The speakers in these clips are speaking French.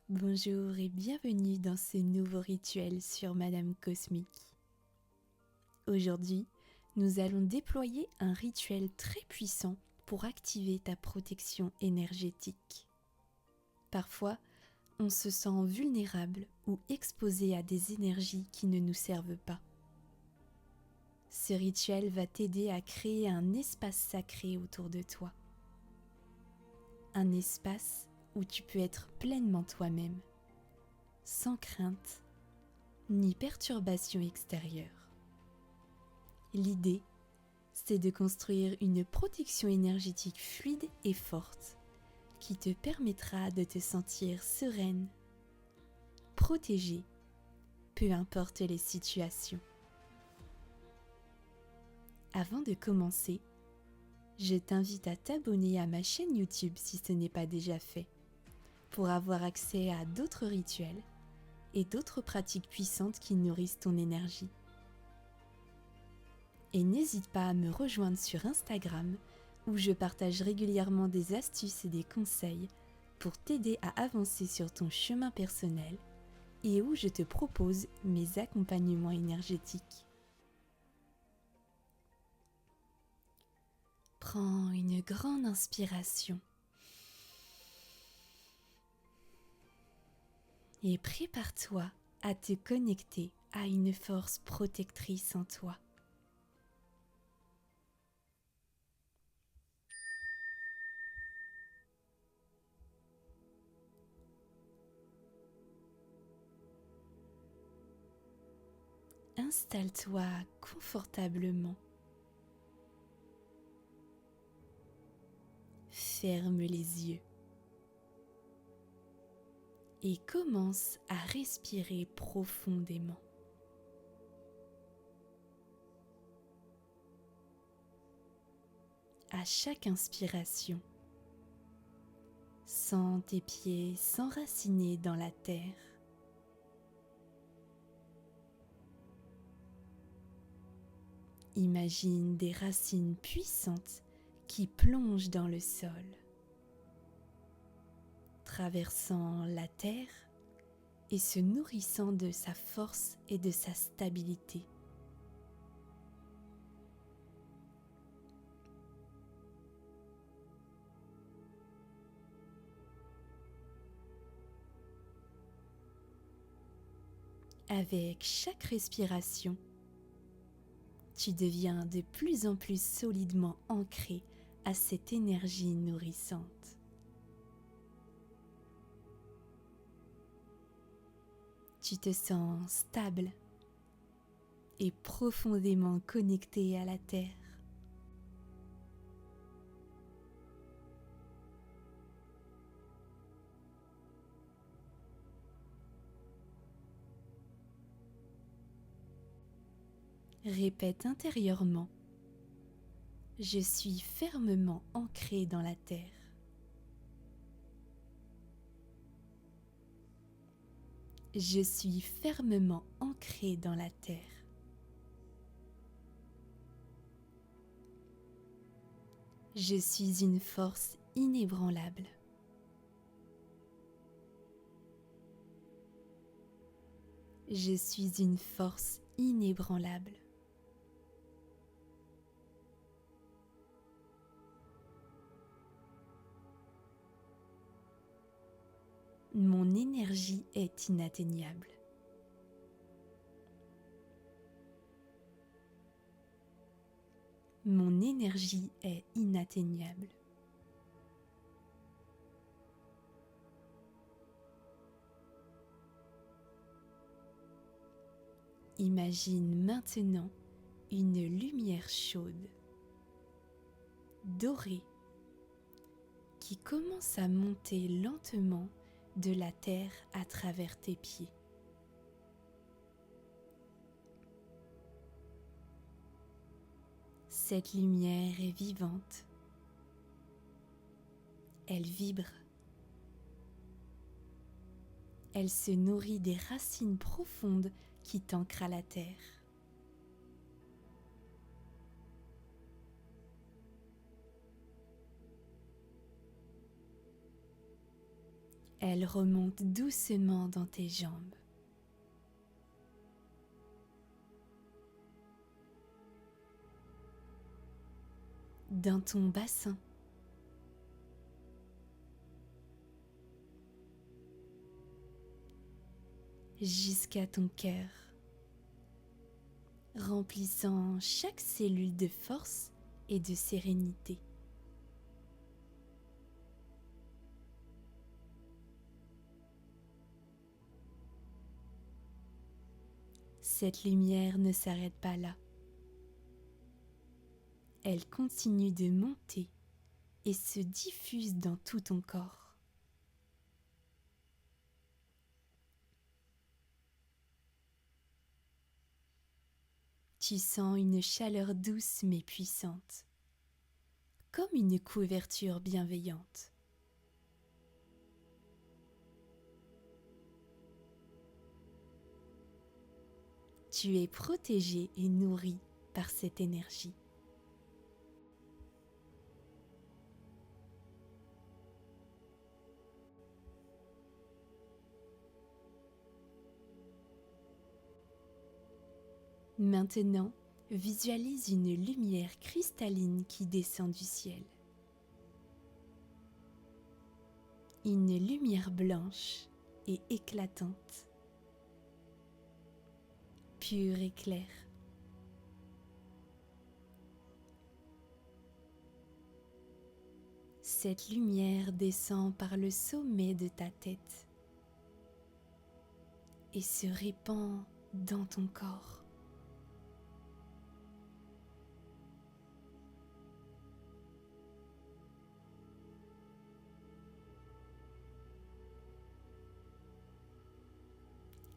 Bonjour et bienvenue dans ce nouveau rituel sur Madame Cosmique. Aujourd'hui, nous allons déployer un rituel très puissant pour activer ta protection énergétique. Parfois, on se sent vulnérable ou exposé à des énergies qui ne nous servent pas. Ce rituel va t'aider à créer un espace sacré autour de toi. Un espace où tu peux être pleinement toi-même, sans crainte ni perturbation extérieure. L'idée, c'est de construire une protection énergétique fluide et forte qui te permettra de te sentir sereine, protégée, peu importe les situations. Avant de commencer, je t'invite à t'abonner à ma chaîne YouTube si ce n'est pas déjà fait, pour avoir accès à d'autres rituels et d'autres pratiques puissantes qui nourrissent ton énergie. Et n'hésite pas à me rejoindre sur Instagram où je partage régulièrement des astuces et des conseils pour t'aider à avancer sur ton chemin personnel et où je te propose mes accompagnements énergétiques. Prends une grande inspiration et prépare-toi à te connecter à une force protectrice en toi. Installe-toi confortablement. Ferme les yeux et commence à respirer profondément. À chaque inspiration, sens tes pieds s'enraciner dans la terre. Imagine des racines puissantes qui plongent dans le sol, traversant la terre et se nourrissant de sa force et de sa stabilité. Avec chaque respiration, tu deviens de plus en plus solidement ancré à cette énergie nourrissante. Tu te sens stable et profondément connecté à la terre. Répète intérieurement: je suis fermement ancré dans la terre. Je suis fermement ancré dans la terre. Je suis une force inébranlable. Je suis une force inébranlable. Mon énergie est inatteignable. Mon énergie est inatteignable. Imagine maintenant une lumière chaude, dorée, qui commence à monter lentement de la terre à travers tes pieds. Cette lumière est vivante. Elle vibre. Elle se nourrit des racines profondes qui t'ancrent à la terre. Elle remonte doucement dans tes jambes. Dans ton bassin. Jusqu'à ton cœur, remplissant chaque cellule de force et de sérénité. Cette lumière ne s'arrête pas là. Elle continue de monter et se diffuse dans tout ton corps. Tu sens une chaleur douce mais puissante, comme une couverture bienveillante. Tu es protégé et nourri par cette énergie. Maintenant, visualise une lumière cristalline qui descend du ciel. Une lumière blanche et éclatante, pure et claire. Cette lumière descend par le sommet de ta tête et se répand dans ton corps.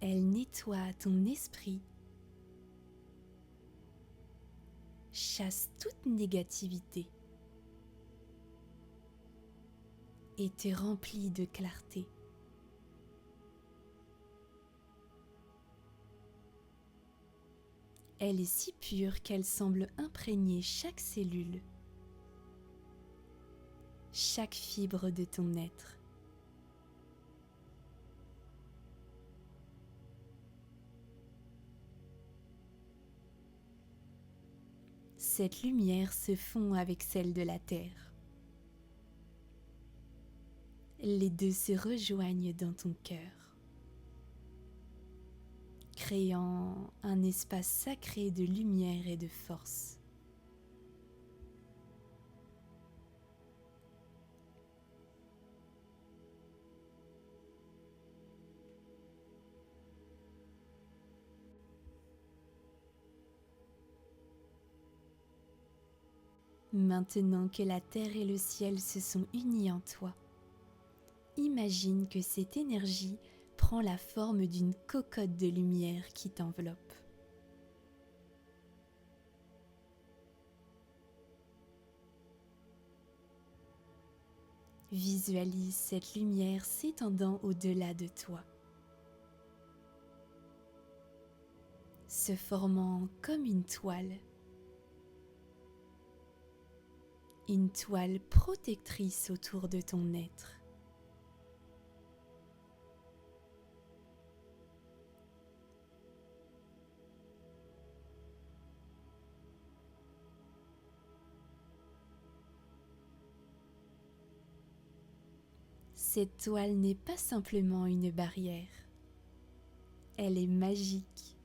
Elle nettoie ton esprit, chasse toute négativité et te remplit de clarté. Elle est si pure qu'elle semble imprégner chaque cellule, chaque fibre de ton être. Cette lumière se fond avec celle de la terre. Les deux se rejoignent dans ton cœur, créant un espace sacré de lumière et de force. Maintenant que la terre et le ciel se sont unis en toi, imagine que cette énergie prend la forme d'une cocotte de lumière qui t'enveloppe. Visualise cette lumière s'étendant au-delà de toi, se formant comme une toile protectrice autour de ton être. Cette toile n'est pas simplement une barrière, elle est magique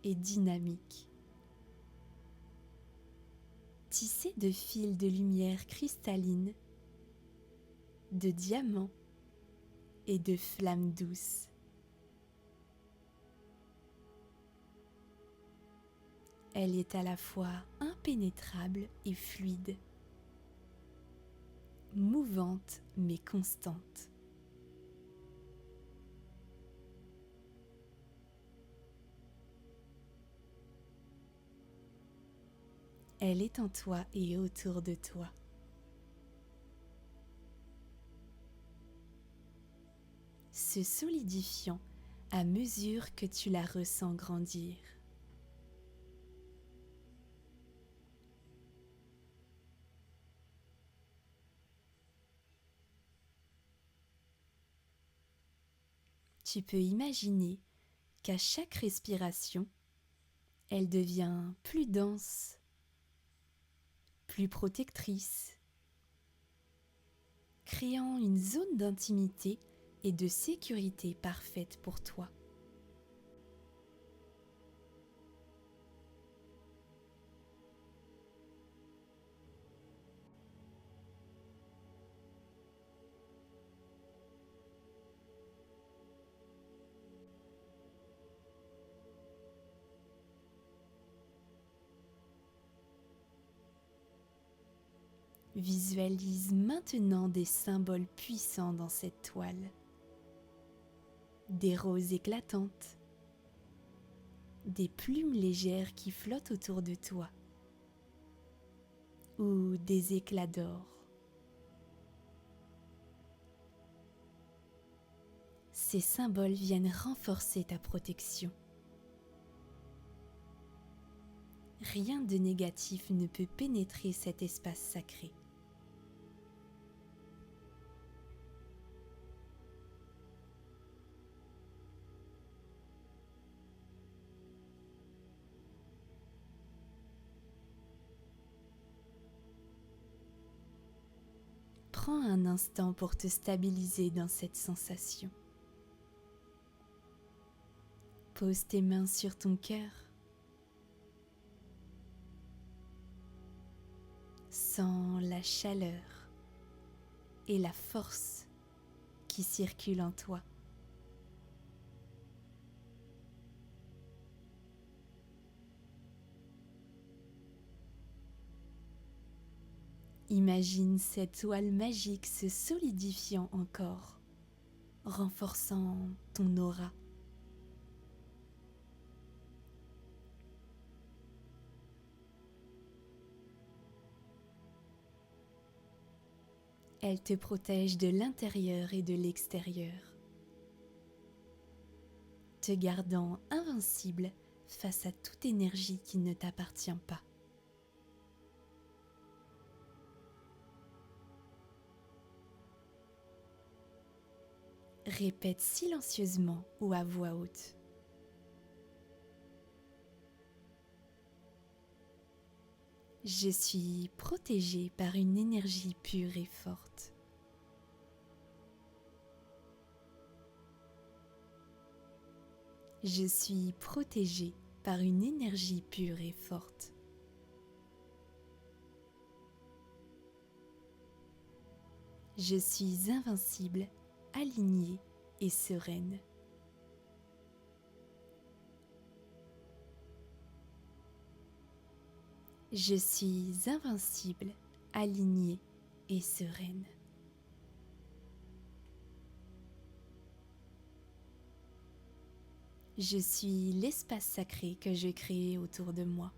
et dynamique. Tissée de fils de lumière cristalline, de diamants et de flammes douces. Elle est à la fois impénétrable et fluide, mouvante mais constante. Elle est en toi et autour de toi. Se solidifiant à mesure que tu la ressens grandir. tu peux imaginer qu'à chaque respiration, elle devient plus dense, plus protectrice, créant une zone d'intimité et de sécurité parfaite pour toi. Visualise maintenant des symboles puissants dans cette toile. Des roses éclatantes, des plumes légères qui flottent autour de toi, ou des éclats d'or. Ces symboles viennent renforcer ta protection. Rien de négatif ne peut pénétrer cet espace sacré. Prends un instant pour te stabiliser dans cette sensation. Pose tes mains sur ton cœur. Sens la chaleur et la force qui circulent en toi. Imagine cette toile magique se solidifiant encore, renforçant ton aura. Elle te protège de l'intérieur et de l'extérieur, te gardant invincible face à toute énergie qui ne t'appartient pas. Répète silencieusement ou à voix haute. Je suis protégée par une énergie pure et forte. Je suis protégée par une énergie pure et forte. Je suis invincible, alignée et sereine. Je suis invincible, alignée et sereine. Je suis l'espace sacré que je crée autour de moi.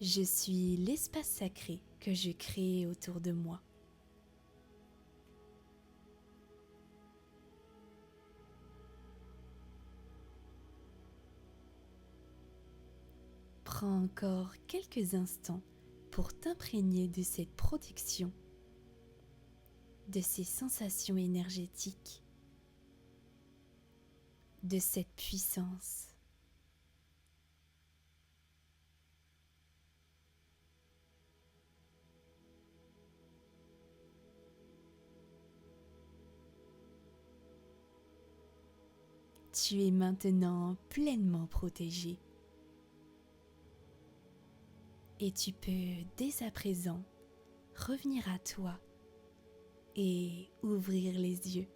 Je suis l'espace sacré que je crée autour de moi. Prends encore quelques instants pour t'imprégner de cette protection, de ces sensations énergétiques, de cette puissance. Tu es maintenant pleinement protégé. Et tu peux dès à présent revenir à toi et ouvrir les yeux.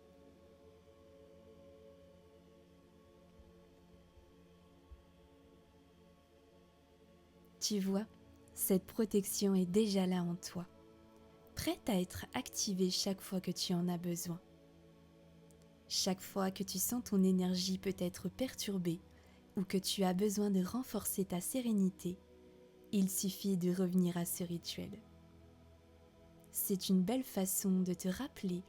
Tu vois, cette protection est déjà là en toi, prête à être activée chaque fois que tu en as besoin. Chaque fois que tu sens ton énergie peut être perturbée ou que tu as besoin de renforcer ta sérénité, il suffit de revenir à ce rituel. C'est une belle façon de te rappeler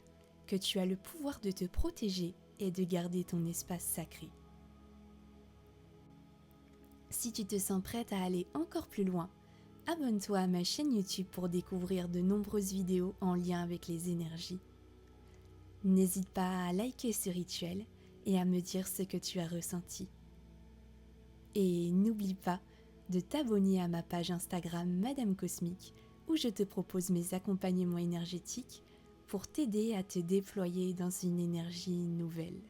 que tu as le pouvoir de te protéger et de garder ton espace sacré. Si tu te sens prête à aller encore plus loin, abonne-toi à ma chaîne YouTube pour découvrir de nombreuses vidéos en lien avec les énergies. N'hésite pas à liker ce rituel et à me dire ce que tu as ressenti. Et n'oublie pas de t'abonner à ma page Instagram Madame Cosmique où je te propose mes accompagnements énergétiques pour t'aider à te déployer dans une énergie nouvelle.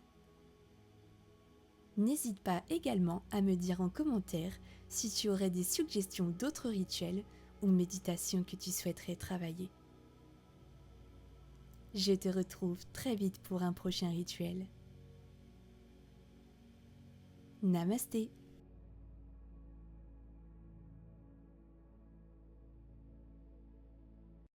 N'hésite pas également à me dire en commentaire si tu aurais des suggestions d'autres rituels ou méditations que tu souhaiterais travailler. Je te retrouve très vite pour un prochain rituel. Namasté.